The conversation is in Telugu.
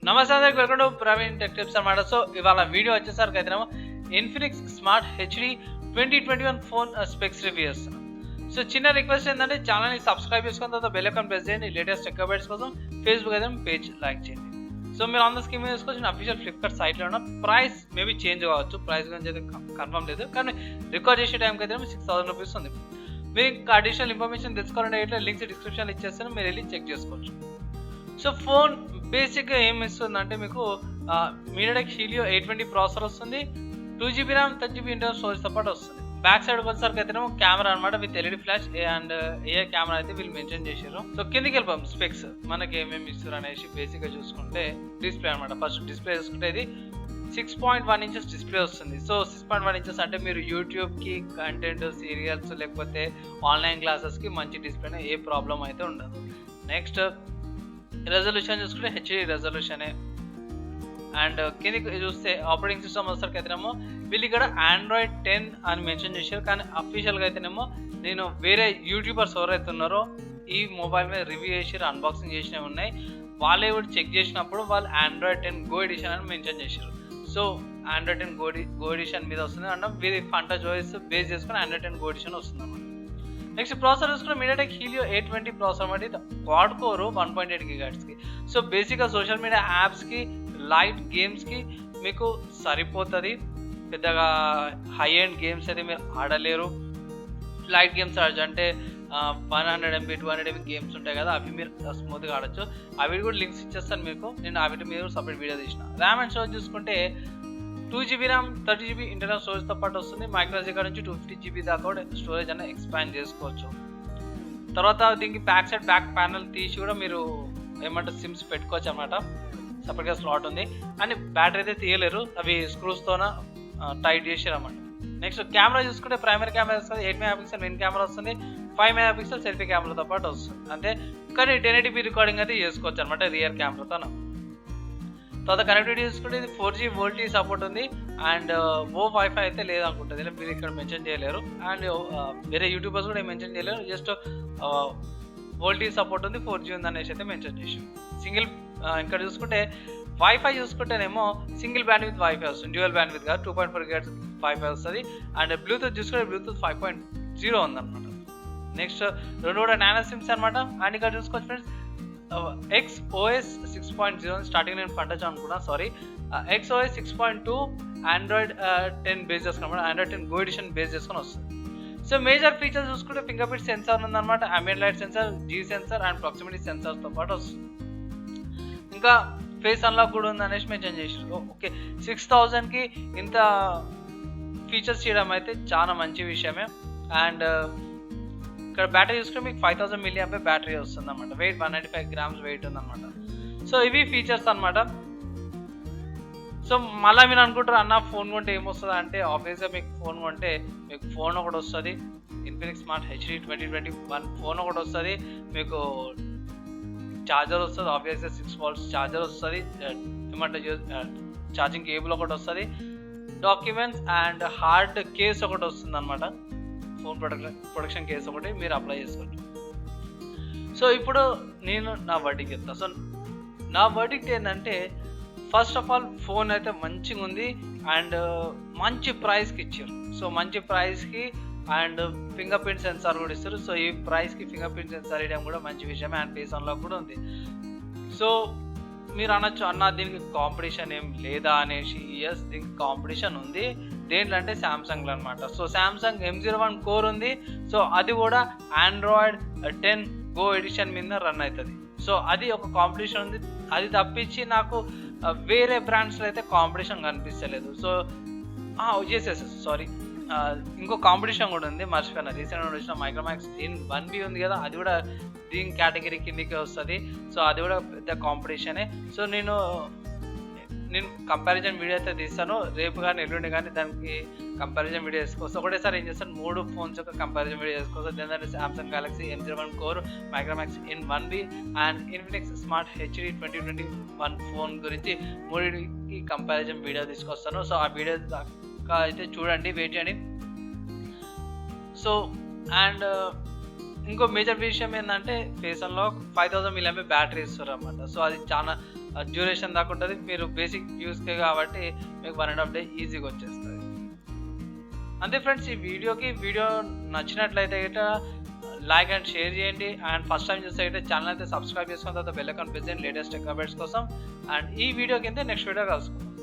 నమస్తే అందరికి, welcome to Praveen tech tips అన్నమాట. సో ఇవాళ వీడియో వచ్చేసరికి అయితే Infinix smart HD 2021 phone specs review చేస్తున్నాం. సో చిన్న రిక్వెస్ట్ ఏంటంటే ఛానల్ని సబ్స్క్రైబ్ చేసుకున్న తర్వాత బెల్ ఐకాన్ ప్రెస్ చేయండి. లేటెస్ట్ టెక్ అప్డేట్స్ కోసం ఫేస్బుక్ అయితే పేజ్ లైక్ చేయండి. సో మీరు ఆన్ ద స్కీమ్ తీసుకొచ్చిన అఫీషియల్ ఫ్లిప్కార్ట్ సైట్లో ఉన్న ప్రైస్ మేబీ చేంజ్ కావచ్చు, ప్రైస్ గురించి అయితే కన్ఫర్మ్ లేదు, కానీ రికార్డ్ చేసే టైంకి అయితే 6,000 రూపీస్ ఉంది. మీరు ఇంకా అడిషనల్ ఇన్ఫర్మేషన్ తెలుసుకోవాలంటే ఇట్లా లింక్స్ డిస్క్రిప్షన్లో ఇచ్చేస్తాను, మీరు వెళ్ళి చెక్ చేసుకోవచ్చు. సో ఫోన్ బేసిక్గా ఏం ఇస్తుందంటే మీకు మీడియాటెక్ హీలియో 820 ప్రాసెసర్ వస్తుంది, 2GB ర్యామ్ 30GB ఇంటర్నల్ స్టోరేజ్తో పాటు వస్తుంది. బ్యాక్ సైడ్ వచ్చేసరికి అయితే కెమెరా అనమాట with LED flash and A camera అయితే వీళ్ళు మెన్షన్ చేశారు. సో కిందికి వెళ్ళిపోయాం స్పెక్స్ మనకి ఏమేమి ఇస్తారు అనేసి బేసిక్గా చూసుకుంటే డిస్ప్లే అనమాట. ఫస్ట్ డిస్ప్లే చూసుకుంటే ఇది 6.1 ఇంచెస్ డిస్ప్లే వస్తుంది. సో 6.1 ఇంచెస్ అంటే మీరు యూట్యూబ్కి కంటెంట్ సీరియల్స్ లేకపోతే ఆన్లైన్ క్లాసెస్కి మంచి డిస్ప్లేనే, ఏ ప్రాబ్లం అయితే ఉండదు. నెక్స్ట్ రెజల్యూషన్ చూసుకుంటే హెచ్డి రెజల్యూషనే. అండ్ కిందికి చూస్తే ఆపరేటింగ్ సిస్టమ్ వచ్చేసరికి అయితేనేమో వీళ్ళు ఇక్కడ Android 10 అని మెన్షన్ చేశారు, కానీ అఫీషియల్గా అయితేనేమో నేను వేరే యూట్యూబర్స్ ఎవరైతే ఉన్నారో ఈ మొబైల్ మీద రివ్యూ చేసి అన్బాక్సింగ్ చేసినవి ఉన్నాయి, వాళ్ళే కూడా చెక్ చేసినప్పుడు వాళ్ళు Android 10 Go ఎడిషన్ అని మెన్షన్ చేశారు. సో Android 10 Go ఎడిషన్ మీద వస్తుంది అంటే వీరి ఫంటా చాయిస్ బేస్ చేసుకుని Android 10 Go ఎడిషన్ వస్తుంది అన్నమాట. నెక్స్ట్ ప్రాసెసర్ చూసుకున్న మీడియాటెక్ హీలియో 820 ప్రాసెసర్ అంటే క్వాడ్ కోర్ 1.8 GHz. సో బేసిక్గా సోషల్ మీడియా యాప్స్కి లైట్ గేమ్స్కి మీకు సరిపోతుంది. పెద్దగా హై ఎండ్ గేమ్స్ అయితే మీరు ఆడలేరు. లైట్ గేమ్స్ ఆడచ్చు అంటే 100 MB 200 MB గేమ్స్ ఉంటాయి కదా, అవి మీరు స్మూత్గా ఆడచ్చు. అవి కూడా లింక్స్ ఇచ్చేస్తాను మీకు, నేను అవి మీరు సపరేట్ వీడియో తీసిన. ర్యామ్ అండ్ స్టోరేజ్ చూసుకుంటే 2GB ర్యామ్ 30GB ఇంటర్నల్ స్టోరేజ్తో పాటు వస్తుంది. మైక్రోఎస్డీ కార్డ్ నుంచి 250GB దాకా కూడా స్టోరేజ్ అనేది ఎక్స్పాండ్ చేసుకోవచ్చు. తర్వాత దీనికి బ్యాక్ సైడ్ బ్యాక్ ప్యానల్ తీసి కూడా మీరు ఏమంటారు సిమ్స్ పెట్టుకోవచ్చు అనమాట. సపరేట్గా స్లాట్ ఉంది అని బ్యాటరీ అయితే తీయలేరు, అవి స్క్రూస్తోన టైట్ చేసారు అన్నమాట. నెక్స్ట్ కెమెరా చూసుకుంటే ప్రైమరీ కెమెరా వస్తుంది, 8 MP మెయిన్ కెమెరా వస్తుంది, 5 MP సెల్ఫీ కెమెరాతో పాటు వస్తుంది అంతే. కానీ 1080p రికార్డింగ్ అయితే చేసుకోవచ్చు అనమాట రియర్ కెమెరాతో. తర్వాత కనెక్టివిటీ చూసుకుంటే ఇది 4G VoLTE సపోర్ట్ ఉంది అండ్ వైఫై అయితే లేదనుకుంటుంది, మీరు ఇక్కడ మెన్షన్ చేయలేరు. అండ్ వేరే యూట్యూబర్స్ కూడా మెన్షన్ చేయలేరు, జస్ట్ VoLTE సపోర్ట్ ఉంది, 4G ఉంది అనేసి అయితే మెన్షన్ చేసి. సింగిల్ ఇక్కడ చూసుకుంటే వైఫై చూసుకుంటేనేమో సింగిల్ బ్యాండ్ విత్ వైఫై వస్తుంది, డ్యూయల్ బ్యాండ్ విత్ కాదు, 2.4 GHz వైఫై వస్తుంది. అండ్ బ్లూటూత్ చూసుకుంటే బ్లూటూత్ 5.0 ఉందన్నమాట. నెక్స్ట్ రెండు కూడా నానో సిమ్స్ అనమాట. అండ్ ఇక్కడ చూసుకోవచ్చు ఫ్రెండ్స్ XOS 6.0 స్టార్టింగ్ నేను ఫంటచ్ అనుకున్నా, సారీ, XOS 6.2 Android 10 బేస్ చేసుకున్నమాట, Android 10 Go ఎడిషన్ బేస్ చేసుకొని వస్తుంది. సో మేజర్ ఫీచర్స్ చూసుకుంటే ఫింగర్ ప్రింట్ సెన్సార్ ఉందన్నమాట, ambient light sensor, G sensor and proximity సెన్సార్తో పాటు వస్తుంది. ఇంకా ఫేస్ అన్లాక్ కూడా ఉంది అనేసి మెన్షన్ చేసారు. ఓకే, 6,000కి ఇంత ఫీచర్స్ చేయడం అయితే చాలా మంచి విషయమే. అండ్ ఇక్కడ బ్యాటరీ చూసుకుంటే మీకు 5000 mAh బ్యాటరీ వస్తుంది అనమాట, వెయిట్ 195 grams వెయిట్ ఉందన్నమాట. సో ఇవి ఫీచర్స్ అనమాట. సో మళ్ళీ మీరు అనుకుంటారు అన్న ఫోన్ కొంటే ఏమొస్తుంది అంటే, ఆబ్వియస్గా మీకు ఫోన్ కొంటే మీకు ఫోన్ ఒకటి వస్తుంది, ఇన్ఫినిక్స్ స్మార్ట్ హెచ్డి 2021 ఫోన్ ఒకటి వస్తుంది, మీకు ఛార్జర్ వస్తుంది, ఆబ్వియస్గా 6 volts ఛార్జర్ వస్తుంది, ఏమంటే ఛార్జింగ్ కేబుల్ ఒకటి వస్తుంది, డాక్యుమెంట్స్ అండ్ హార్డ్ కేస్ ఒకటి వస్తుంది అనమాట, ఫోన్ ప్రొటెక్షన్ కేసు ఒకటి మీరు అప్లై చేసుకోవచ్చు. సో ఇప్పుడు నేను నా వర్డిక్ట్ చెప్తాను. సో నా వర్డిక్ట్ ఏంటంటే, ఫస్ట్ ఆఫ్ ఆల్ ఫోన్ అయితే మంచిగా ఉంది అండ్ మంచి ప్రైస్కి ఇచ్చారు. సో మంచి ప్రైస్కి అండ్ ఫింగర్ ప్రింట్ సెన్సార్ కూడా ఇస్తారు. సో ఈ ప్రైస్కి ఫింగర్ ప్రింట్ సెన్సార్ ఇవ్వడం కూడా మంచి విషయమే అండ్ ఫేస్ అన్లాక్ కూడా ఉంది. సో మీరు అనొచ్చు అన్న దీనికి కాంపిటీషన్ ఏం లేదా అనేసి. ఎస్, దీనికి కాంపిటీషన్ ఉంది. దేంట్లో అంటే శాంసంగ్లో అనమాట. సో శాంసంగ్ M01 కోర్ ఉంది, సో అది కూడా Android 10 Go ఎడిషన్ మీద రన్ అవుతుంది. సో అది ఒక కాంపిటీషన్ ఉంది, అది తప్పించి నాకు వేరే బ్రాండ్స్లో అయితే కాంపిటీషన్ కనిపించలేదు. సో సారీ, ఇంకో కాంపిటీషన్ కూడా ఉంది, మర్చిపోయినా. రీసెంట్గా వచ్చిన మైక్రోమాక్స్ ఇన్ 1B ఉంది కదా, అది కూడా దీని కేటగిరీ కిందకే వస్తుంది. సో అది కూడా పెద్ద కాంపిటీషనే. సో నేను కంపారిజన్ వీడియో అయితే తీస్తాను, రేపు కానీ ఎల్లుండి కానీ దానికి కంపారిజన్ వీడియో వేసుకోవచ్చు. ఒకటేసారి ఏం చేస్తాను, 3 ఫోన్స్ యొక్క కంపారిజన్ వీడియో వేసుకోవచ్చు. ఏంటంటే Samsung Galaxy M01 core, Micromax in 1B and Infinix smart HD 2021 phone గురించి 3కి కంపారిజన్ వీడియో తీసుకొస్తాను. సో ఆ వీడియో అయితే చూడండి, వెయిట్ చేయండి. సో అండ్ ఇంకో మేజర్ విషయం ఏంటంటే ఫేస్ అన్లాక్ 5000 mAh బ్యాటరీ ఇస్తారు అనమాట. సో అది చాలా డ్యూరేషన్ దాకా ఉంటుంది. మీరు బేసిక్ యూస్కే కాబట్టి మీకు 1.5 day ఈజీగా వచ్చేస్తుంది. అంతే ఫ్రెండ్స్, ఈ వీడియో నచ్చినట్లయితే గిట్ట లైక్ అండ్ షేర్ చేయండి. అండ్ ఫస్ట్ టైం చూస్తే అయితే ఛానల్ అయితే సబ్స్క్రైబ్ చేసుకున్న తర్వాత బెల్ ఐకాన్ ప్రెస్ చేయండి లేటెస్ట్ టెక్ అప్డేట్స్ కోసం. అండ్ ఈ వీడియో కింద నెక్స్ట్ వీడియో కలుసుకుందాం.